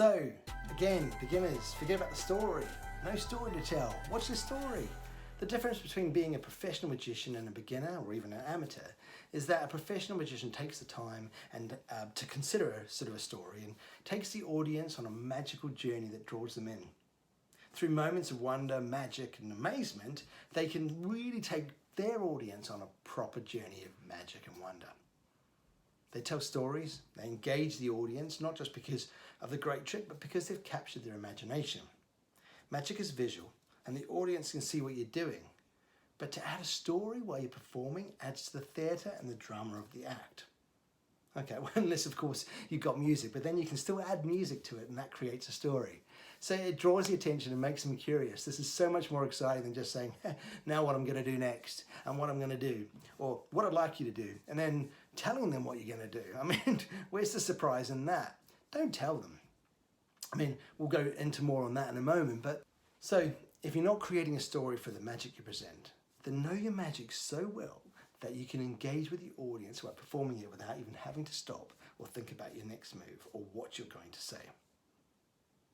So, again, beginners, forget about the story. No story to tell. What's the story? The difference between being a professional magician and a beginner or even an amateur is that a professional magician takes the time and to consider a story and takes the audience on a magical journey that draws them in. Through moments of wonder, magic and amazement, they can really take their audience on a proper journey of magic and wonder. They tell stories, they engage the audience, not just because of the great trick, but because they've captured their imagination. Magic is visual, and the audience can see what you're doing. But to add a story while you're performing adds to the theatre and the drama of the act. Okay, well, unless of course you've got music, but then you can still add music to it and that creates a story. So it draws the attention and makes them curious. This is so much more exciting than just saying, now what I'm going to do next and what I'm going to do or what I'd like you to do and then telling them what you're going to do. I mean, where's the surprise in that? Don't tell them. I mean, we'll go into more on that in a moment, but so if you're not creating a story for the magic you present, then know your magic so well that you can engage with the audience while performing it without even having to stop or think about your next move or what you're going to say.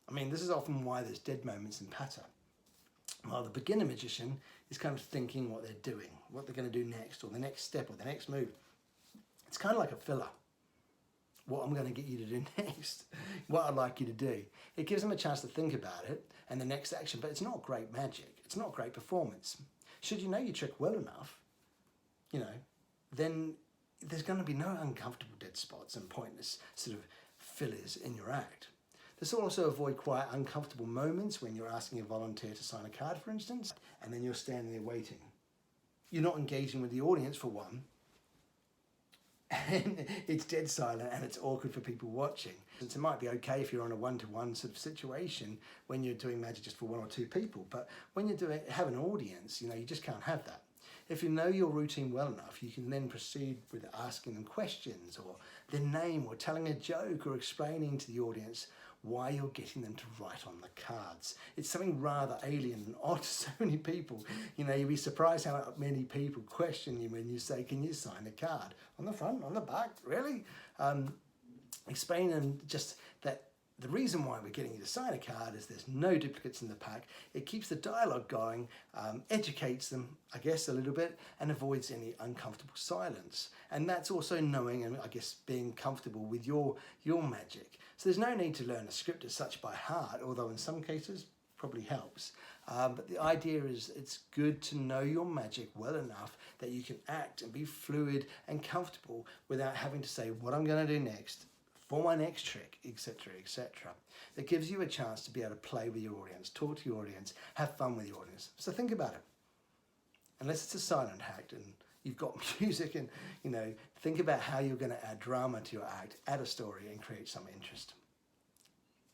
I mean, this is often why there's dead moments in patter. While the beginner magician is kind of thinking what they're doing, what they're going to do next, or the next step, or the next move. It's kind of like a filler. What I'm going to get you to do next, what I'd like you to do. It gives them a chance to think about it and the next action, but it's not great magic. It's not great performance. Should you know your trick well enough, then there's going to be no uncomfortable dead spots and pointless fillers in your act. This will also avoid quite uncomfortable moments when you're asking a volunteer to sign a card, for instance, and then you're standing there waiting. You're not engaging with the audience for one, and it's dead silent and it's awkward for people watching. It might be okay if you're on a one-to-one situation when you're doing magic just for one or two people, but when you have an audience, you just can't have that. If you know your routine well enough, you can then proceed with asking them questions or their name or telling a joke or explaining to the audience why you're getting them to write on the cards. It's something rather alien and odd to so many people. You'd be surprised how many people question you when you say, can you sign a card? On the front, on the back, really? Explain them just that the reason why we're getting you to sign a card is there's no duplicates in the pack. It keeps the dialogue going, educates them, I guess, a little bit, and avoids any uncomfortable silence. And that's also knowing and I guess being comfortable with your magic. So there's no need to learn a script as such by heart, although in some cases probably helps. But the idea is it's good to know your magic well enough that you can act and be fluid and comfortable without having to say what I'm going to do next, for my next trick, etc., etc. That gives you a chance to be able to play with your audience, talk to your audience, have fun with your audience. So think about it. Unless it's a silent act and you've got music and, think about how you're going to add drama to your act, add a story and create some interest.